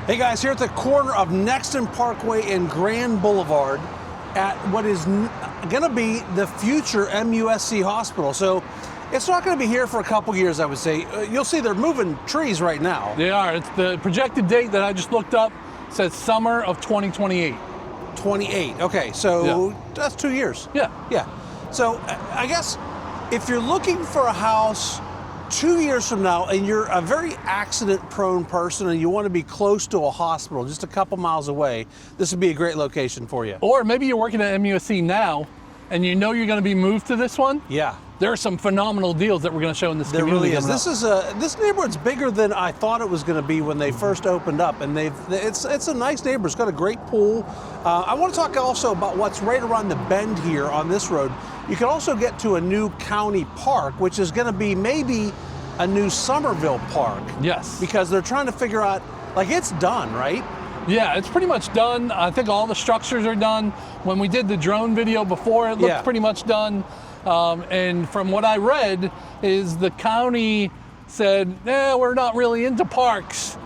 Hey guys, here at the corner of Nexton Parkway and Grand Boulevard at what is going to be the future MUSC hospital. So it's not going to be here for a couple years, I would say. You'll see they're moving trees right now. They are. It's the projected date that I just looked up says summer of 2028. 28. Okay, so that's 2 years. Yeah. Yeah. So I guess if you're looking for a house 2 years from now and you're a very accident-prone person and you want to be close to a hospital just a couple miles away, this would be a great location for you. Or maybe you're working at MUSC now and you know you're going to be moved to this one. Yeah. There are some phenomenal deals that we're going to show in this There community. really is. This neighborhood's bigger than I thought it was going to be when they first opened up, and it's a nice neighborhood. It's got a great pool. I want to talk also about what's right around the bend here on this road. You can also get to a new county park, which is going to be maybe a new Summerville park. Yes. Because they're trying to figure out, like, it's done, right? Yeah, it's pretty much done. I think all the structures are done. When we did the drone video before, it looked pretty much done. And from what I read is the county said, we're not really into parks.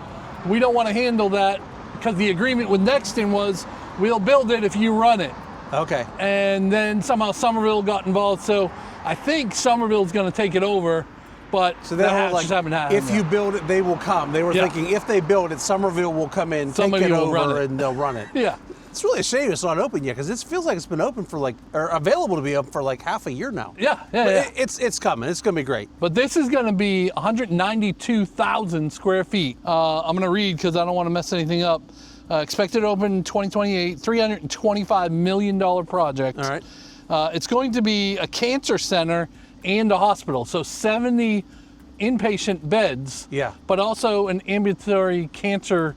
We don't want to handle that because the agreement with Nexton was we'll build it if you run it. Okay. And then somehow Summerville got involved. So I think Summerville's going to take it over. But so that like, just haven't happened. If you build it, they will come. They were thinking if they build it, Summerville will come in, Somebody take it will over, and they'll run it. Yeah. It's really a shame it's not open yet because it feels like it's been open for or available to be open for like half a year now. Yeah. It's coming. It's going to be great. But this is going to be 192,000 square feet. I'm going to read because I don't want to mess anything up. Expected to open in 2028, $325 million project. All right. It's going to be a cancer center and a hospital. So 70 inpatient beds. Yeah. But also an ambulatory cancer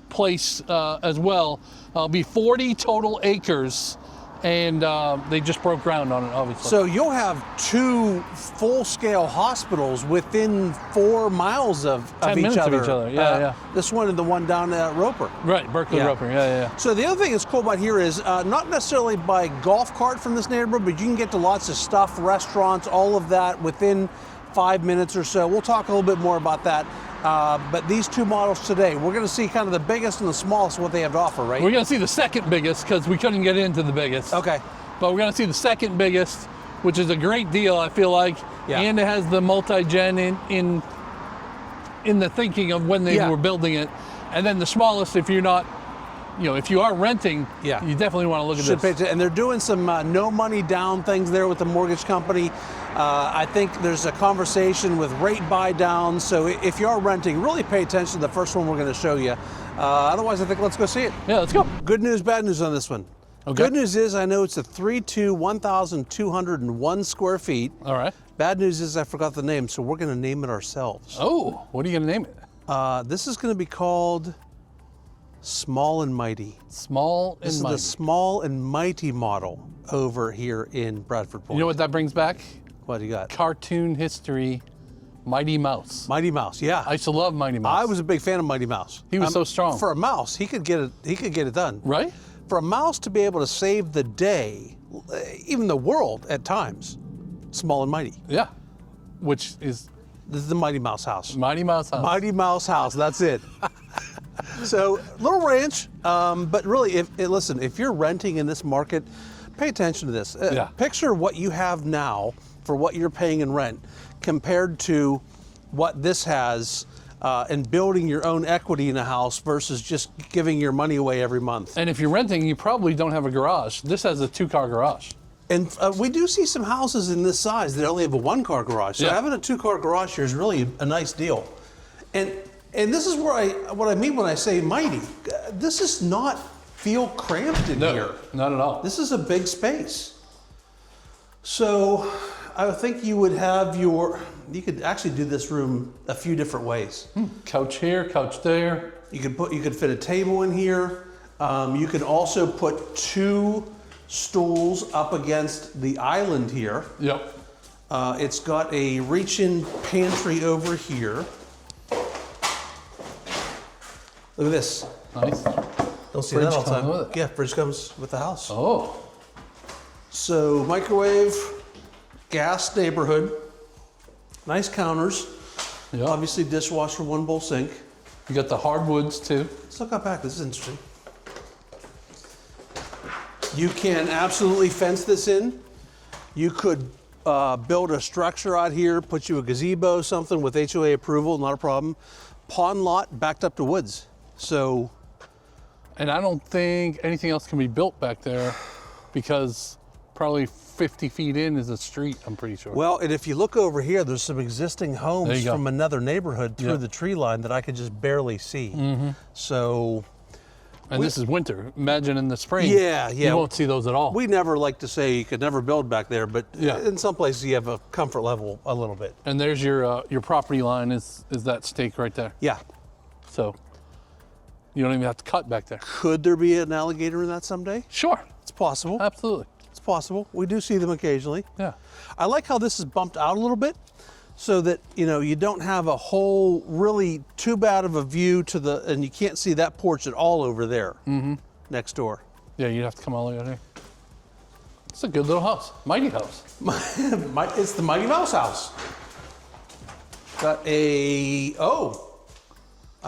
place as well. It'll be 40 total acres, and they just broke ground on it, obviously. So you'll have two full-scale hospitals within 4 miles of each other. Yeah. This one and the one down at Roper. Right, Berkeley Roper. Yeah. So the other thing that's cool about here is not necessarily by golf cart from this neighborhood, but you can get to lots of stuff, restaurants, all of that within 5 minutes or so. We'll talk a little bit more about that. But these two models today, we're going to see kind of the biggest and the smallest, what they have to offer, right? We're going to see the second biggest because we couldn't get into the biggest. Okay. But we're going to see the second biggest, which is a great deal, I feel like. Yeah. And it has the multi-gen in the thinking of when they were building it. And then the smallest, if you're not, if you are renting, you definitely want to look at this. And they're doing some no money down things there with the mortgage company. I think there's a conversation with rate buy down. So if you are renting, really pay attention to the first one we're going to show you. Otherwise, I think let's go see it. Yeah, let's go. Good news, bad news on this one. Okay. Good news is I know it's a 3-2, 1,201 square feet. All right. Bad news is I forgot the name, so we're going to name it ourselves. Oh, what are you going to name it? This is going to be called Small and Mighty. Small and Mighty. This is the Small and Mighty model over here in Bradford Point. You know what that brings back? What do you got? Cartoon history, Mighty Mouse. Mighty Mouse, yeah. I used to love Mighty Mouse. I was a big fan of Mighty Mouse. He was so strong. For a mouse, he could get it done. Right? For a mouse to be able to save the day, even the world at times, Small and Mighty. Yeah. Which is? This is the Mighty Mouse house. Mighty Mouse house. Mighty Mouse house, that's it. So, little ranch, but really, listen, if you're renting in this market, pay attention to this. Picture what you have now for what you're paying in rent compared to what this has and building your own equity in a house versus just giving your money away every month. And if you're renting, you probably don't have a garage. This has a 2-car garage. And we do see some houses in this size that only have a 1-car garage. So having a 2-car garage here is really a nice deal. And this is what I mean when I say mighty. This is not feel cramped in here. Not at all. This is a big space. So I think you would have you could actually do this room a few different ways. Couch here, couch there. You could fit a table in here. You could also put 2 stools up against the island here. Yep. It's got a reach-in pantry over here. Look at this. Nice. Don't see Fridge that all the time. comes with it. Yeah, fridge comes with the house. Oh. So microwave, gas neighborhood, nice counters. Yep. Obviously dishwasher, 1 bowl sink. You got the hardwoods too. Let's look out back. This is interesting. You can absolutely fence this in. You could build a structure out here, put you a gazebo, something with HOA approval, not a problem. Pond lot backed up to woods. So. And I don't think anything else can be built back there because probably 50 feet in is a street, I'm pretty sure. Well, and if you look over here, there's some existing homes from another neighborhood through the tree line that I could just barely see. So. And this is winter. Imagine in the spring. Yeah. You won't see those at all. We never like to say you could never build back there, but in some places you have a comfort level a little bit. And there's your property line is that stake right there. Yeah. So you don't even have to cut back there. Could there be an alligator in that someday? Sure. It's possible. Absolutely. It's possible. We do see them occasionally. Yeah. I like how this is bumped out a little bit so that, you don't have a whole really too bad of a view and you can't see that porch at all over there next door. Yeah, you'd have to come all the way out here. It's a good little house. Mighty house. It's the Mighty Mouse house. Got I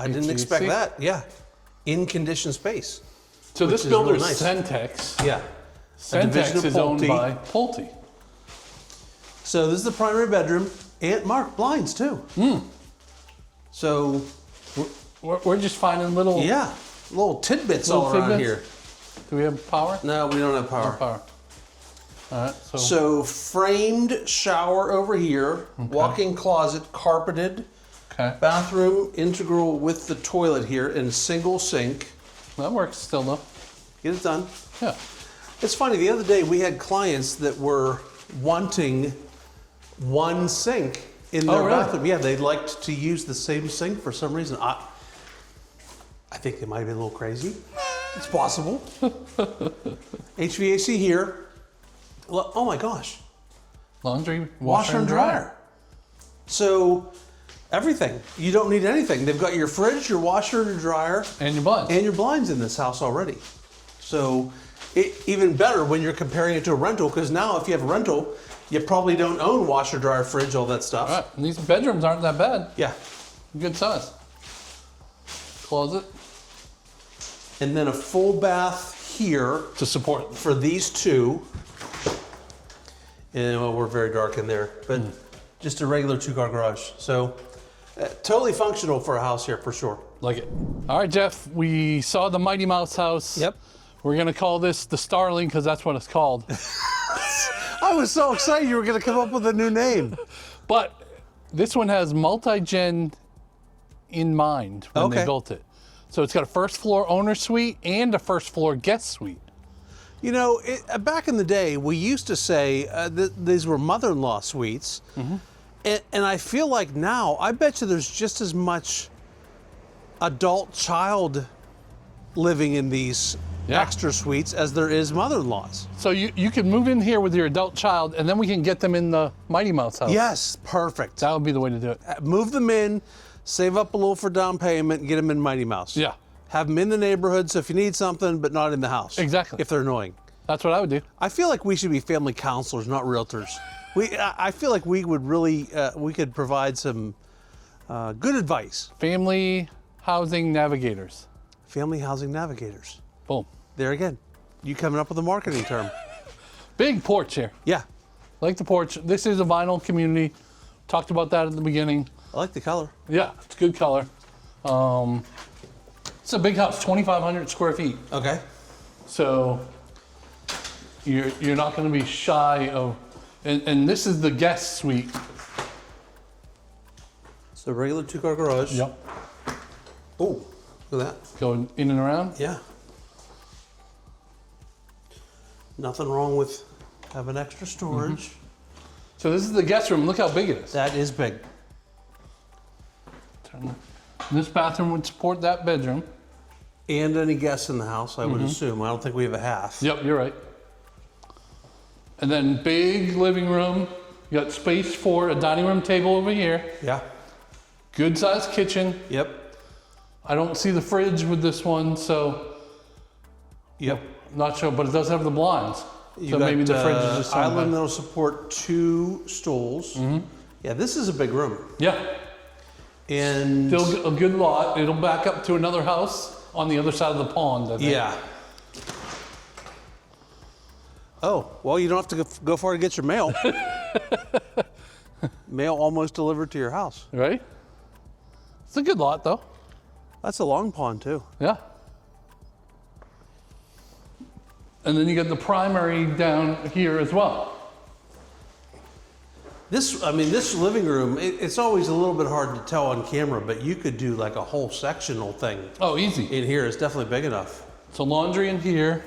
didn't expect that. Yeah. In condition space. So this builder's really nice. Centex. Yeah. Centex is owned by Pulte. So this is the primary bedroom. And Mark, blinds too. So we're just finding little tidbits all around here. Do we have power? No, we don't have power. No power. All right. So framed shower over here, walk-in closet, carpeted, bathroom integral with the toilet here, and single sink. That works still though. Get it done. Yeah. It's funny. The other day we had clients that were wanting one sink in their bathroom. Yeah, they liked to use the same sink for some reason. I think they might have been a little crazy. It's possible. HVAC here. Oh my gosh. Laundry, washer and dryer. So everything. You don't need anything. They've got your fridge, your washer, your dryer, and your blinds. And your blinds in this house already. So even better when you're comparing it to a rental, because now if you have a rental, you probably don't own washer, dryer, fridge, all that stuff. All right. And these bedrooms aren't that bad. Yeah. Good size. Closet. And then a full bath here. To support. For these two. And we're very dark in there, but just a regular 2-car garage. So totally functional for a house here for sure. Like it. All right, Jeff, we saw the Mighty Mouse house. Yep. We're gonna call this the Starling because that's what it's called. I was so excited you were going to come up with a new name. But this one has multi-gen in mind when they built it. So it's got a first floor owner suite and a first floor guest suite. Back in the day, we used to say these were mother-in-law suites. And I feel like now, I bet you there's just as much adult-child living in these extra suites as there is mother-in-laws. So you can move in here with your adult child and then we can get them in the Mighty Mouse house. Yes, perfect. That would be the way to do it. Move them in, save up a little for down payment, and get them in Mighty Mouse. Yeah. Have them in the neighborhood so if you need something, but not in the house. Exactly. If they're annoying. That's what I would do. I feel like we should be family counselors, not realtors. I feel like we would really, we could provide some good advice. Family housing navigators. Family housing navigators. Boom. There again, you coming up with a marketing term. Big porch here. Yeah. Like the porch. This is a vinyl community. Talked about that at the beginning. I like the color. Yeah, it's good color. It's a big house, 2,500 square feet. Okay. So you're not going to be shy of, and this is the guest suite. It's a regular 2-car garage. Yep. Oh, look at that. Going in and around. Yeah. Nothing wrong with having extra storage. So this is the guest room. Look how big it is. That is big. This bathroom would support that bedroom. And any guests in the house, I would assume. I don't think we have a half. Yep, you're right. And then big living room. You got space for a dining room table over here. Yeah. Good sized kitchen. Yep. I don't see the fridge with this one, so. Yep. Not sure, but it does have the blinds. So maybe the fridge is just island that'll support 2 stools. Yeah, this is a big room. Yeah. And still a good lot. It'll back up to another house on the other side of the pond, I think. Yeah. Oh, well, you don't have to go far to get your mail. Mail almost delivered to your house. Right? It's a good lot, though. That's a long pond, too. Yeah. And then you got the primary down here as well. This living room, it's always a little bit hard to tell on camera, but you could do like a whole sectional thing. Oh, easy. In here, it's definitely big enough. So laundry in here.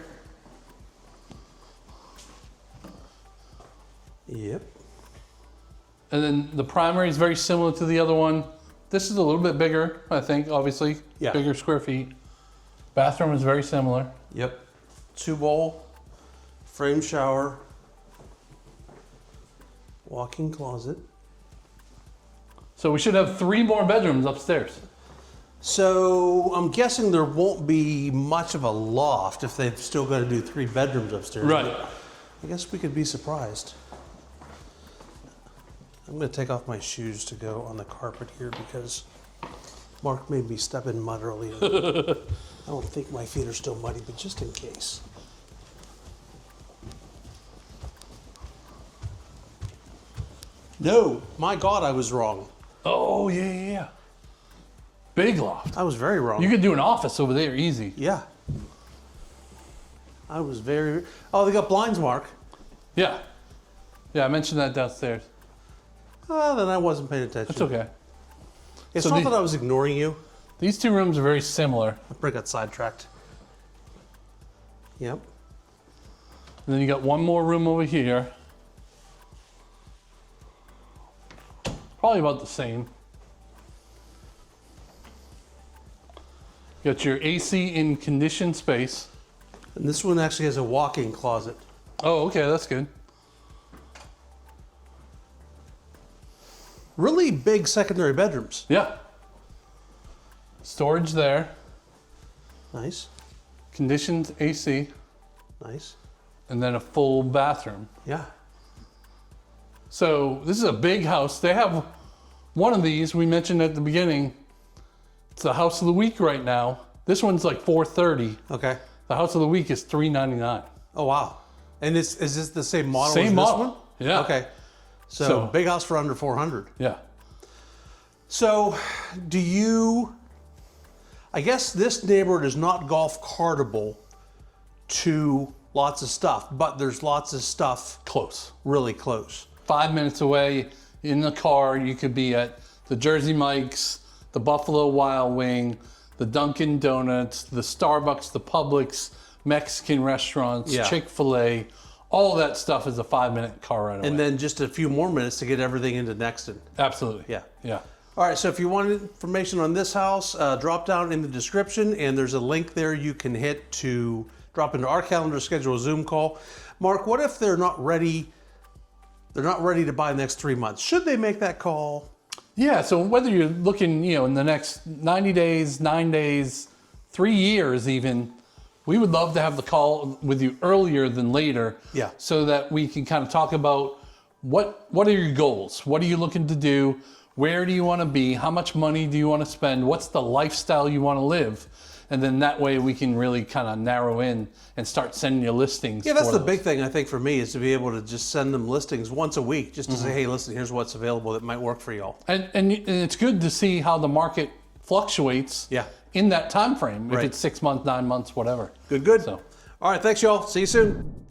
Yep. And then the primary is very similar to the other one. This is a little bit bigger, I think, obviously. Yeah. Bigger square feet. Bathroom is very similar. Yep. 2-bowl, frame shower, walk-in closet. So we should have 3 more bedrooms upstairs. So I'm guessing there won't be much of a loft if they've still got to do 3 bedrooms upstairs. Right. I guess we could be surprised. I'm going to take off my shoes to go on the carpet here because Mark made me step in mud earlier. I don't think my feet are still muddy, but just in case. No, my God, I was wrong. Oh, yeah. Big loft. I was very wrong. You could do an office over there easy. Yeah. I was very... Oh, they got blinds, Mark. Yeah. Yeah, I mentioned that downstairs. Oh, then I wasn't paying attention. That's okay. It's not that I was ignoring you. These 2 rooms are very similar. I got sidetracked. Yep. And then you got one more room over here. Probably about the same. You got your AC in conditioned space. And this one actually has a walk-in closet. Oh, okay, that's good. Really big secondary bedrooms. Yeah. Storage there. Nice. Conditioned AC. Nice. And then a full bathroom. Yeah. So this is a big house. They have one of these we mentioned at the beginning. It's the house of the week right now. This one's like $430. Okay. The house of the week is $399. Oh, wow. And is this the same model Same as model. this one? Yeah. Okay. So big house for under 400. Yeah. So I guess this neighborhood is not golf cartable to lots of stuff, but there's lots of stuff Close. really close. 5 minutes away in the car, you could be at the Jersey Mike's, the Buffalo Wild Wing, the Dunkin' Donuts, the Starbucks, the Publix, Mexican restaurants, Yeah. Chick-fil-A. All that stuff is a 5-minute car ride away. And then just a few more minutes to get everything into Nexton. Absolutely. Yeah. Yeah. All right, so if you want information on this house, drop down in the description, and there's a link there you can hit to drop into our calendar, schedule a Zoom call. Mark, what if they're not ready? They're not ready to buy the next 3 months. Should they make that call? Yeah, so whether you're looking, in the next 90 days, 9 days, 3 years even, we would love to have the call with you earlier than later. Yeah. So that we can kind of talk about what are your goals? What are you looking to do? Where do you want to be? How much money do you want to spend? What's the lifestyle you want to live? And then that way we can really kind of narrow in and start sending you listings. Yeah, that's for the those. big thing, I think, for me, is to be able to just send them listings once a week, just to say, hey, listen, here's what's available that might work for y'all. And it's good to see how the market fluctuates Yeah. in that time frame, if Right. it's 6 months, 9 months, whatever. Good. So. All right, thanks, y'all. See you soon.